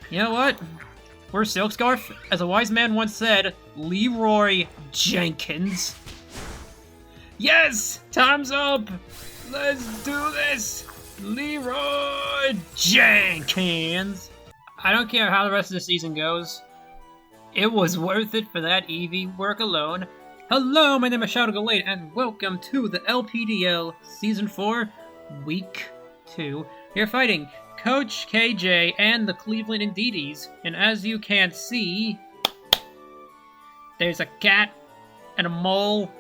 You know what? We're Silkscarf. As a wise man once said, Leroy Jenkins. Yes! Time's up! Let's do this! Leroy Jenkins! I don't care how the rest of the season goes. It was worth it for that eevee work alone. Hello, my name is gallade, and welcome to the LPDL Season 4, Week 2. You're fighting Coach KJ and the Cleveland Indeedees, and as you can see, there's a cat and a mole.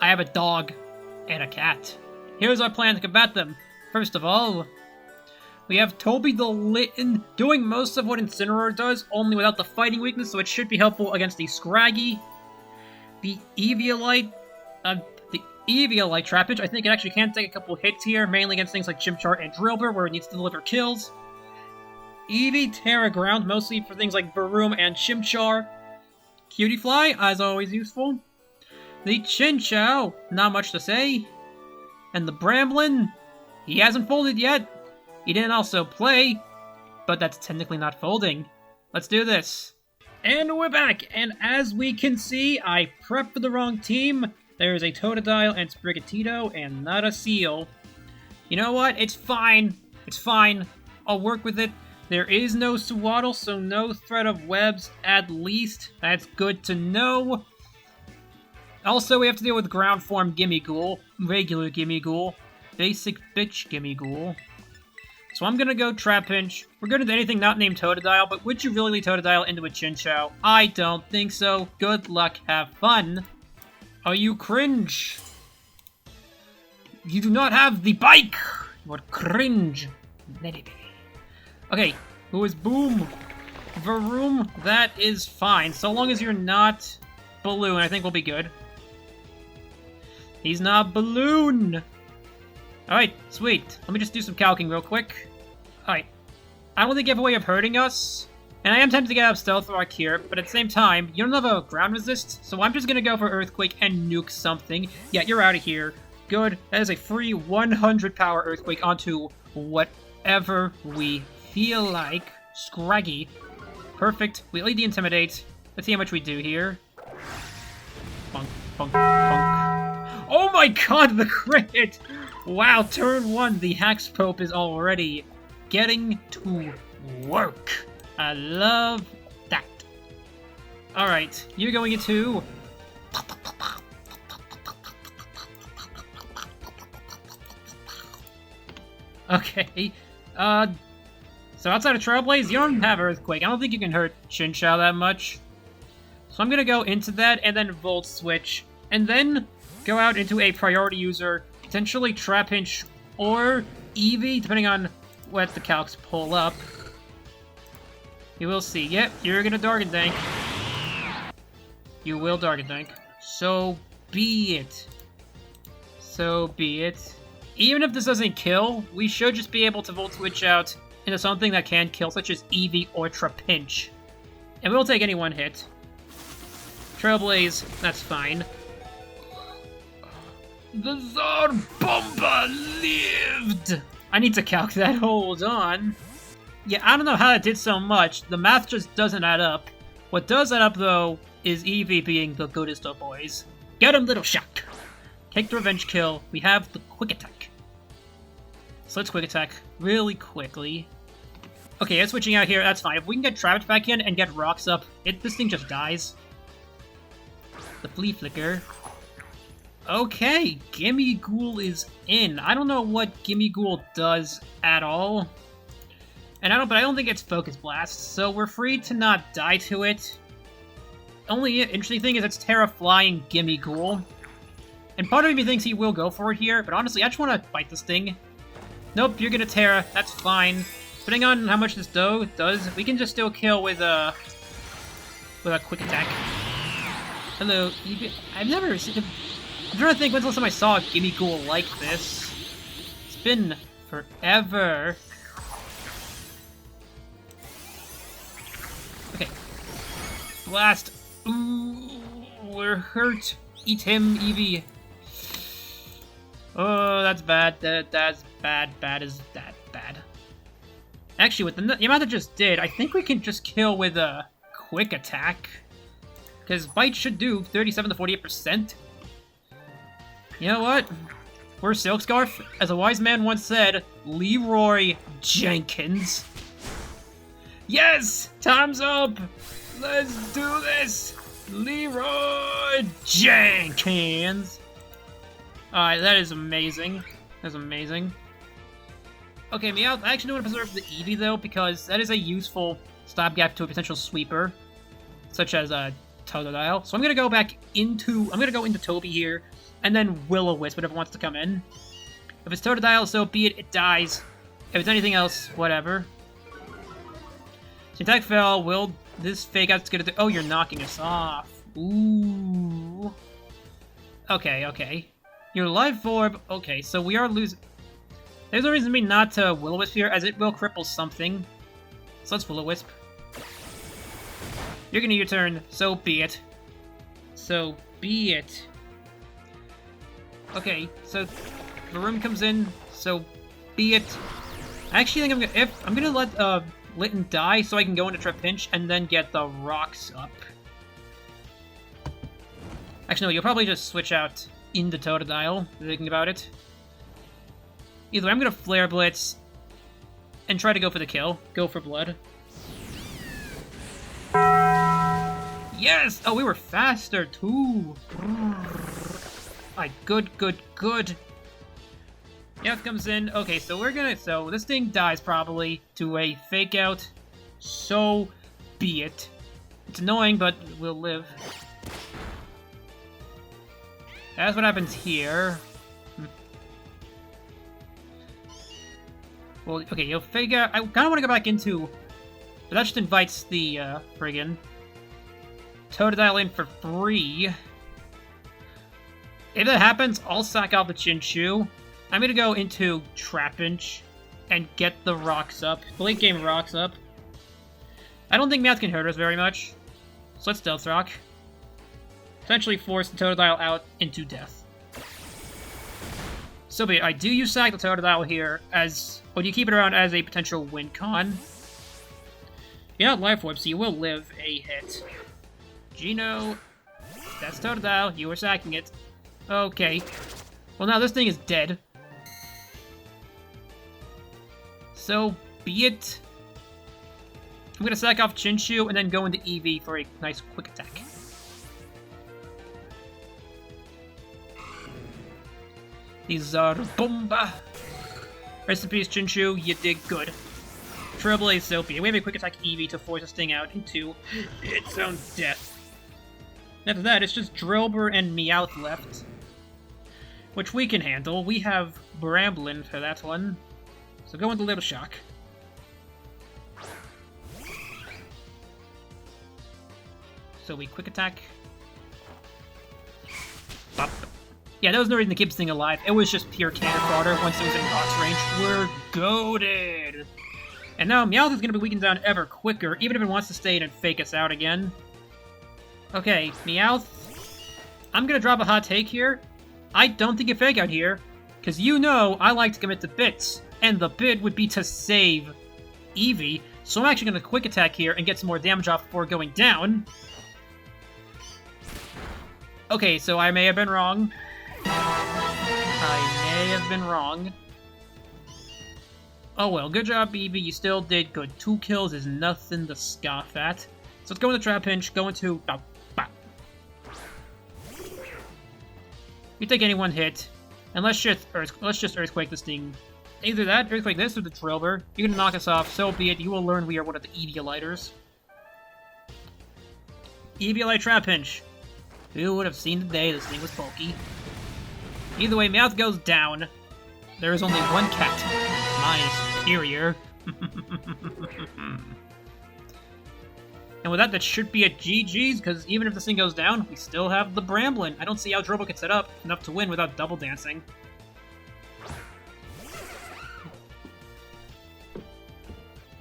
I have a dog and a cat. Here's our plan to combat them. First of all, we have Toby the Litten doing most of what Incineroar does, only without the fighting weakness, so it should be helpful against the Scraggy. The eevee Trapinch, I think it actually can take a couple hits here, mainly against things like Chimchar and Drillbur, where it needs to deliver kills. Eevee Terra Ground, mostly for things like Baroom and Chimchar. Cutiefly, as always useful. The Chinchou, not much to say. And the Bramblin, he hasn't folded yet. He didn't also play, but that's technically not folding. Let's do this. And we're back, and as we can see, I prepped for the wrong team. There's a Totodile and Sprigatito, and not a Seal. You know what? It's fine. It's fine. I'll work with it. There is no Suwaddle, so no threat of webs, at least. That's good to know. Also, we have to deal with ground form Gimmighoul, regular Gimmighoul, basic bitch Gimmighoul. So I'm gonna go Trapinch. We're good at anything not named Totodile, but would you really lead Totodile into a Chinchou? I don't think so. Good luck, have fun. Are you cringe? You do not have the bike! You are cringe. Okay, who is Boom? Varoom, that is fine. So long as you're not Balloon, I think we'll be good. He's not Balloon! Alright, sweet. Let me just do some calcing real quick. Alright. I don't think you have a way of hurting us. And I am tempted to get out of Stealth Rock here, but at the same time, you don't have a ground resist, so I'm just gonna go for Earthquake and nuke something. Yeah, you're out of here. Good. That is a free 100 power Earthquake onto whatever we feel like. Scraggy. Perfect. We lead the Intimidate. Let's see how much we do here. Bunk, bunk, bunk. Oh my god, the crit! Wow, turn 1, the Hax Pope is already getting to work. I love that. Alright, you're going into... Okay, so outside of Trailblaze, you don't have Earthquake. I don't think you can hurt Chinchou that much. So I'm gonna go into that, and then Volt Switch, and then go out into a priority user, potentially Trapinch or Eevee, depending on what the calcs pull up. You will see. Yep, you're gonna Dark Tank. You will Dark Tank. So be it. So be it. Even if this doesn't kill, we should just be able to Volt Switch out into something that can kill, such as Eevee or Trapinch. And we'll take any one hit. Trailblaze, that's fine. The Zarbomba lived! I need to calc that, hold on. Yeah, I don't know how that did so much. The math just doesn't add up. What does add up, though, is Eevee being the goodest of boys. Get him, little shot! Take the revenge kill. We have the Quick Attack. So let's Quick Attack really quickly. Okay, it's switching out here, that's fine. If we can get Trapinch back in and get rocks up, this thing just dies. The Flea Flicker. Okay, Gimmighoul is in. I don't know what Gimmighoul does at all. But I don't think it's Focus Blast, so we're free to not die to it. Only interesting thing is it's Terra Flying Gimmighoul. And part of me thinks he will go for it here, but honestly, I just want to fight this thing. Nope, you're gonna Terra, that's fine. Depending on how much this does, we can just still kill with a Quick Attack. Hello, I've never seen... I'm trying to think when's the last time I saw a Gimmighoul like this. It's been forever. Okay. Blast. Ooh, we're hurt. Eat him, Eevee. Oh, that's bad. That's bad. Bad is that bad. Actually, with the amount I just did, I think we can just kill with a quick attack. Because Bite should do 37 to 48%. You know what? We're Silkscarf. As a wise man once said, Leroy Jenkins. Yes! Time's up! Let's do this! Leroy Jenkins! Alright, that is amazing. That's amazing. Okay, Meowth, I actually don't want to preserve the Eevee, though, because that is a useful stopgap to a potential sweeper, such as Totodile. So I'm gonna go into Toby here, and then Will-O-Wisp, whatever wants to come in. If it's Totodile, so be it, it dies. If it's anything else, whatever. So attack fell, will this fake out's gonna do— oh, you're knocking us off. Ooh. Okay, okay. Your life orb, okay, so we are losing— there's no reason for me not to Will-O-Wisp here, as it will cripple something. So let's Will-O-Wisp. You're gonna your turn, so be it. So be it. Okay, so the room comes in, so be it. I actually think I'm gonna let Litten die so I can go into Trapinch and then get the rocks up. Actually, no, you'll probably just switch out into Totodile, thinking about it. Either way, I'm gonna Flare Blitz and try to go for the kill. Go for blood. Yes! Oh, we were faster, too! Alright, good, good, good. Meowth comes in. Okay, so we're gonna— so this thing dies, probably, to a fake out. So be it. It's annoying, but we'll live. That's what happens here. Well, okay, you'll figure— I kind of want to go back into— but that just invites the, friggin' Totodile in for free. If that happens, I'll sack out the Chinchou. I'm gonna go into Trapinch and get the rocks up. The late game rocks up. I don't think Meowth can hurt us very much. So let's Stealth Rock. Essentially force the Totodile out into death. So be it. I do use sack the Totodile here as— well, you keep it around as a potential win con. You're not Life Orb, so you will live a hit. Geno, that's Totodile. You were sacking it. Okay. Well, now this thing is dead. So be it. I'm gonna sack off Chinchou and then go into Eevee for a nice quick attack. These are Bomba. Rest in peace, Chinchou. You did good. Trailblaze Soapy. We have a quick attack Eevee to force this thing out into its own death. After that, it's just Drillbur and Meowth left, which we can handle. We have Bramblin for that one. So go into Little Shock. So we quick attack. Bop. Yeah, there was no reason to keep this thing alive. It was just pure cannon fodder once it was in box range. We're goated! And now Meowth is going to be weakened down ever quicker, even if it wants to stay in and fake us out again. Okay, Meowth. I'm going to drop a hot take here. I don't think you fake out here, because you know I like to commit to bits, and the bid would be to save Eevee, so I'm actually going to quick attack here and get some more damage off before going down. Okay, so I may have been wrong. I may have been wrong. Oh well, good job, Eevee. You still did good. 2 kills is nothing to scoff at. So let's go into Trapinch, go into— bow, bow. You take any one hit, and let's just Earthquake this thing. Either that, Earthquake this, or the Drillbur. You're gonna knock us off, so be it. You will learn we are one of the Eeveelighters. Eeveelight Trapinch. Who would have seen the day this thing was bulky? Either way, Meowth goes down. There is only one cat. Mine is superior. And with that, that should be a GG's, because even if this thing goes down, we still have the Bramblin. I don't see how Drillbur can set up enough to win without double dancing.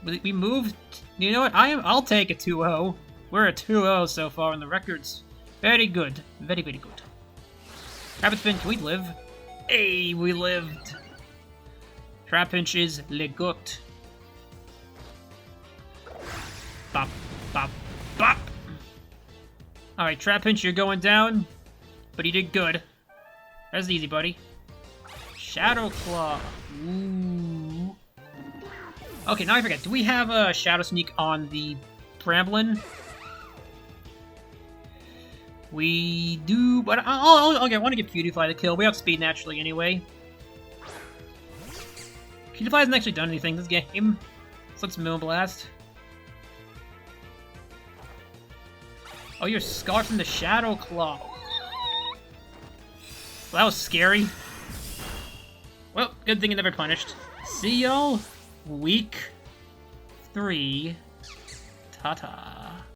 We moved— you know what? I'll take a 2-0. We're a 2-0 so far in the records. Very good. Very, very good. Rabbit Spin, can we live? Hey, we lived. Trapinch is le gut. Bop, bop, bop. Alright, Trapinch, you're going down. But you did good. That's easy, buddy. Shadow Claw. Ooh. Okay, now I forget. Do we have a Shadow Sneak on the Bramblin? We do, but okay, I want to give Cutifly the kill. We have speed naturally anyway. Cutifly hasn't actually done anything this game. So let's Moonblast. Oh, you're scarred from the Shadow Claw. Well, that was scary. Well, good thing it never punished. See y'all week 3. Ta-ta.